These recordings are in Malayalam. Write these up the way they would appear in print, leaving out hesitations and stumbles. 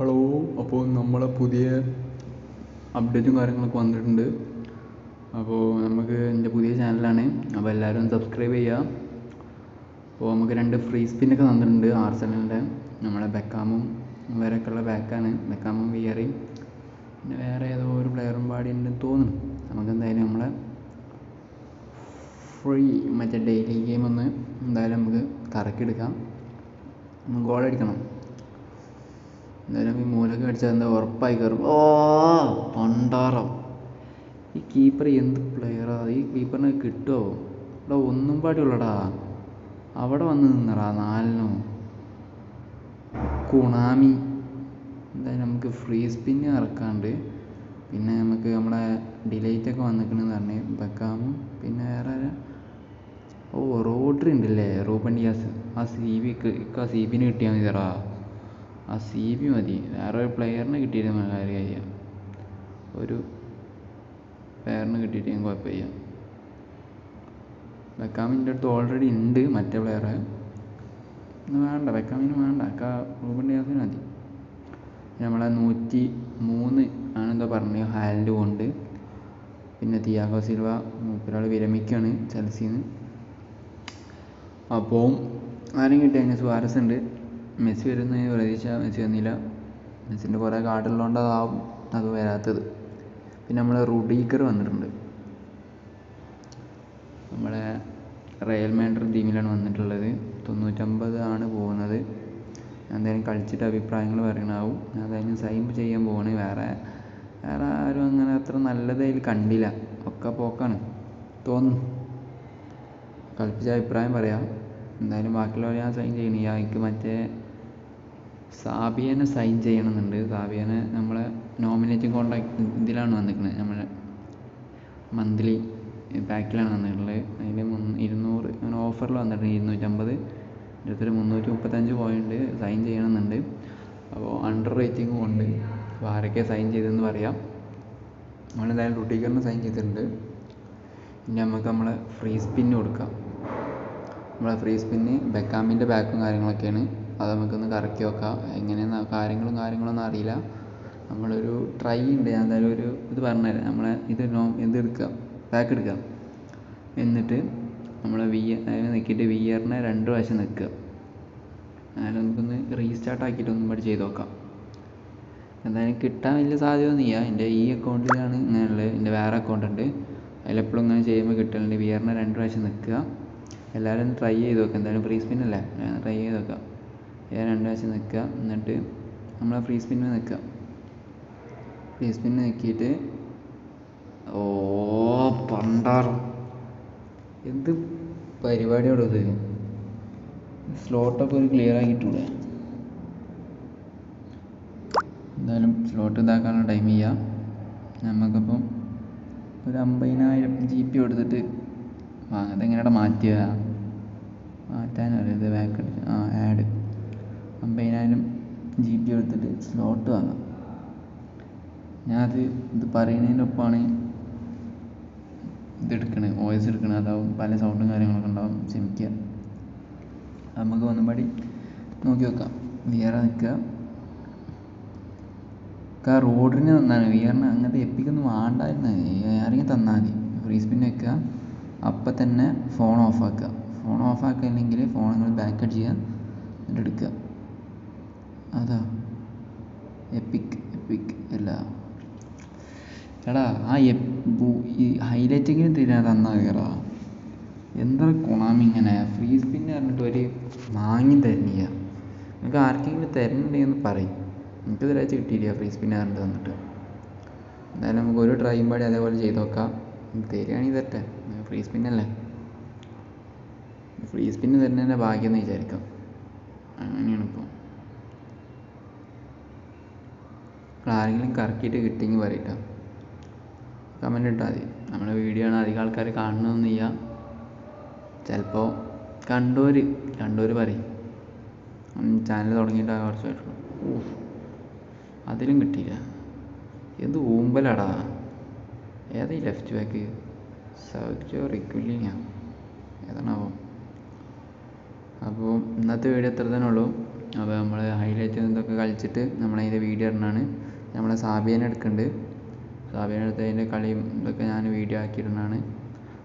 ഹലോ, അപ്പോൾ നമ്മളെ പുതിയ അപ്ഡേറ്റും കാര്യങ്ങളൊക്കെ വന്നിട്ടുണ്ട്. അപ്പോൾ നമുക്ക് എൻ്റെ പുതിയ ചാനലാണ്, അപ്പോൾ എല്ലാവരും സബ്സ്ക്രൈബ് ചെയ്യുക. അപ്പോൾ നമുക്ക് 2 ഫ്രീ സ്പിന്നൊക്കെ തന്നിട്ടുണ്ട് ആർസനലിൻ്റെ. നമ്മളെ ബെക്കാമും ഇവരൊക്കെയുള്ള ബാക്കാണ്, ബെക്കാമും വിയറിയും പിന്നെ വേറെ ഏതോ ഒരു പ്ലെയറും പാടി ഉണ്ടെന്ന് തോന്നുന്നു. നമുക്ക് എന്തായാലും നമ്മളെ ഫ്രീ മറ്റേ ഡെയിലി ഗെയിം ഒന്ന് എന്തായാലും നമുക്ക് കറക്കിയെടുക്കാം. ഗോളടിക്കണം എന്തായാലും. ഈ മൂലക്ക് അടിച്ചാൽ എന്താ ഉറപ്പായി കയറും. ഓ പണ്ടാറം! ഈ കീപ്പർ എന്ത് പ്ലെയറാ! ഈ കീപ്പറിനെ കിട്ടുമോ? ഇവിടെ ഒന്നും പാടി ഉള്ളടാ, അവിടെ വന്ന് നിന്നടാ 4-നോ കുണാമി. എന്തായാലും നമുക്ക് ഫ്രീ സ്പിന്ന് ഇറക്കാണ്ട്. പിന്നെ നമുക്ക് നമ്മളെ ഡിലൈറ്റൊക്കെ വന്നിക്കണെന്ന് പറഞ്ഞ് ബെക്കാമും പിന്നെ വേറെ റോഡ്രി ഉണ്ടല്ലേ, റൂബൻ ഡിയാസ്. ആ സി ബിന് കിട്ടിയാൽ മതിയടാ, ആ സി ബി മതി. വേറെ ഒരു പ്ലെയറിനെ കിട്ടിയിട്ട് കാര്യം, ഒരു പ്ലെയറിന് കിട്ടിയിട്ട് ഞാൻ കുഴപ്പമില്ല. ബെക്കാമിൻ്റെ അടുത്ത് ഓൾറെഡി ഉണ്ട് മറ്റേ പ്ലെയറെ. വേണ്ട, ബെക്കാമിന് വേണ്ട, റൂബൻ ഡിയാസിന് മതി. നമ്മളെ 103 ആണെന്തോ പറഞ്ഞു ഹാലൻഡ് കൊണ്ട്. പിന്നെ തിയാഗോ സിൽവ ഒരാൾ വിരമിക്കുകയാണ് ചെൽസിന്ന്. അപ്പോൾ ആരും കിട്ടിയ അതിന് സുവാരസ് ഉണ്ട്. മെസ്സി വരുന്ന പ്രതീക്ഷ, മെസ്സി വന്നില്ല. മെസ്സിൻ്റെ കുറേ കാർഡുള്ളതുകൊണ്ട് അതാവും അത് വരാത്തത്. പിന്നെ നമ്മളെ റുഡീഗർ വന്നിട്ടുണ്ട്, നമ്മളെ റയൽ മാഡ്രിഡ് ടീമിലാണ് വന്നിട്ടുള്ളത്. 99 ആണ് പോകുന്നത്. എന്തായാലും കളിച്ചിട്ട് അഭിപ്രായങ്ങൾ പറയണാവും. ഞാൻ എന്തായാലും സൈൻ ചെയ്യാൻ പോവാണ്. വേറെ ആരും അങ്ങനെ അത്ര നല്ലതായി കണ്ടില്ല, ഒക്കെ പോക്കാണ് തോന്നുന്നു. കളിപ്പിച്ച അഭിപ്രായം പറയാം. എന്തായാലും ബാക്കിയുള്ളവർ ഞാൻ സൈൻ ചെയ്യണില്ല. എനിക്ക് മറ്റേ സാബിയനെ സൈൻ ചെയ്യണമെന്നുണ്ട്. സാബിയനെ നമ്മളെ നോമിനേറ്റിംഗ് കോൺട്രാക്ട് ഇതിലാണ് വന്നിരിക്കുന്നത്, നമ്മളെ മന്ത്ലി പാക്കിലാണ് വന്നിട്ടുള്ളത്. അതിൽ 200 അങ്ങനെ ഓഫറിൽ വന്നിട്ടുണ്ട്. 250 ഇരുപത്തൊരു 335 പോയിന്റ് സൈൻ ചെയ്യണമെന്നുണ്ട്. അപ്പോൾ അണ്ടർ റേറ്റിംഗും ഉണ്ട്. അപ്പോൾ ആരൊക്കെ സൈൻ ചെയ്തതെന്ന് പറയാം. നമ്മളെന്തായാലും റുഡീഗറിന് സൈൻ ചെയ്തിട്ടുണ്ട്. ഇനി നമുക്ക് നമ്മളെ ഫ്രീ സ്പിന്ന് കൊടുക്കാം. നമ്മളെ ഫ്രീ സ്പിന്ന് ബെക്കാമിൻ്റെ ബാക്കും കാര്യങ്ങളൊക്കെയാണ്. അത് നമുക്കൊന്ന് കറക്കി നോക്കാം. എങ്ങനെയാണ് കാര്യങ്ങളൊന്നും അറിയില്ല. നമ്മളൊരു ട്രൈ ഉണ്ട്. ഞാൻ എന്തായാലും ഒരു ഇത് പറഞ്ഞുതരാം. നമ്മളെ ഇതെടുക്കുക, ബാക്ക് എടുക്കുക. എന്നിട്ട് നമ്മൾ അതിനെ നിൽക്കിയിട്ട് വിയറിനെ 2 പ്രാവശ്യം നിൽക്കുക. അങ്ങനെ നമുക്കൊന്ന് റീസ്റ്റാർട്ട് ആക്കിയിട്ട് ഒന്നും കൂടി ചെയ്ത് നോക്കാം. എന്തായാലും കിട്ടാൻ വലിയ സാധ്യതയൊന്നും ഇല്ല. എൻ്റെ ഈ അക്കൗണ്ടിലാണ് ഇങ്ങനെയുള്ളത്. എൻ്റെ വേറെ അക്കൗണ്ട് ഉണ്ട്, അതിലെപ്പോഴും ഇങ്ങനെ ചെയ്യുമ്പോൾ കിട്ടലുണ്ട്. വിയറിനെ 2 പ്രാവശ്യം നിൽക്കുക. എല്ലാവരും ഒന്ന് ട്രൈ ചെയ്ത് നോക്കുക. എന്തായാലും ഫ്രീ സ്പിന്നല്ലേ, ട്രൈ ചെയ്ത് നോക്കാം. 2 പ്രാവശ്യം നിൽക്കുക. എന്നിട്ട് നമ്മളെ ഫ്രീ സ്പിന്നിൽ നിൽക്കുക. ഫ്രീ സ്പിന്ന് നിൽക്കിയിട്ട് പണ്ടാറും! എന്ത് പരിപാടിയോടോ ഇത്! സ്ലോട്ടൊക്കെ ഒരു ക്ലിയർ ആക്കിയിട്ടൂടെ? എന്തായാലും സ്ലോട്ട് ഇതാക്കാനുള്ള ടൈം ചെയ്യാം. നമുക്കിപ്പം ഒരു 50,000 GB കൊടുത്തിട്ട് അതെങ്ങനെയാണ് മാറ്റാനറിയാം. ഇത് ബാക്ക് ആഡ് 50,000 GB എടുത്തിട്ട് സ്ലോട്ട് വാങ്ങാം. ഇത് പറയുന്നതിനൊപ്പമാണ് ഇതെടുക്കണത്, വോയിസ് എടുക്കണത്. അതാവും പല സൗണ്ടും കാര്യങ്ങളൊക്കെ ഉണ്ടാവും, ക്ഷമിക്കുക. നമുക്ക് ഒന്നുംപാടി നോക്കി വെക്കാം. വിയറെ നിൽക്കുക. റോഡിന് തന്നാണ്, വിയറിന് അങ്ങനത്തെ എപ്പിക്കൊന്നും വേണ്ടായിരുന്നു. ആരെങ്കിലും തന്നാൽ മതി. ഫ്രീ സ്പിൻ വെക്കുക, അപ്പം തന്നെ ഫോൺ ഓഫാക്കുക. ഫോൺ ഓഫാക്കില്ലെങ്കിൽ ഫോൺ നിങ്ങൾ ബാക്ക് അടിച്ച് ചെയ്യുക, എന്നിട്ട് എടുക്കുക. അതാ എപ്പിക് അല്ല എടാ. ഈ ഹൈലൈറ്റെങ്കിലും തന്നാ കയറാ. എന്താ കൊണാമി ഇങ്ങനെ ഫ്രീ സ്പിന്ന് പറഞ്ഞിട്ട് ഒരു വാങ്ങി തരുന്നില്ല. നിങ്ങൾക്ക് ആർക്കെങ്കിലും തരുന്നുണ്ടെന്ന് പറയും. എനിക്ക് ഒരാഴ്ച കിട്ടിയില്ല ഫ്രീ സ്പിന്ന് പറഞ്ഞിട്ട് തന്നിട്ട്. എന്തായാലും നമുക്ക് ഒരു ട്രൈയും പാടി അതേപോലെ ചെയ്ത് നോക്കാം. തരികയാണെങ്കിൽ തരട്ടെ, ഫ്രീ സ്പിന്നല്ലേ. ഫ്രീ സ്പിന്ന് തരുന്നതിൻ്റെ ഭാഗ്യമെന്ന് വിചാരിക്കാം. അങ്ങനെയാണ് ഇപ്പോൾ. ആരെങ്കിലും കറക്കിയിട്ട് കിട്ടിയെങ്കിൽ പറയട്ടോ, കമൻറ്റ് ഇട്ടാൽ മതി. നമ്മുടെ വീഡിയോ ആണ് അധികം ആൾക്കാർ കാണണമെന്നില്ല. ചിലപ്പോൾ കണ്ടോര് പറയും. ചാനൽ തുടങ്ങിയിട്ട് കുറച്ചായിട്ടുള്ളൂ. അതിലും കിട്ടിയില്ല. എന്ത് ഊമ്പലാടാ! ഏതാ ഈ ലെഫ്റ്റ് ബാക്ക്? സർജിയോ റിഗുലിനാ ഏതാണാവോ? അപ്പോൾ ഇന്നത്തെ വീഡിയോ എത്ര തന്നെ ഉള്ളൂ. അപ്പോൾ നമ്മൾ ഹൈലൈറ്റ് ഇതൊക്കെ കളിച്ചിട്ട് നമ്മളതിൻ്റെ വീഡിയോ ഇടുന്നതാണ്. നമ്മളെ സാബിയനെ എടുക്കുന്നുണ്ട്. സാബിയനെ എടുത്ത് അതിൻ്റെ കളിയും ഇതൊക്കെ ഞാൻ വീഡിയോ ആക്കിയിടുന്നതാണ്.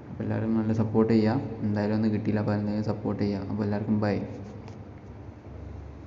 അപ്പോൾ എല്ലാവരും നല്ല സപ്പോർട്ട് ചെയ്യുക. എന്തായാലും ഒന്നും കിട്ടിയില്ല, അപ്പോൾ എന്തായാലും സപ്പോർട്ട് ചെയ്യുക. അപ്പോൾ എല്ലാവർക്കും ബൈ.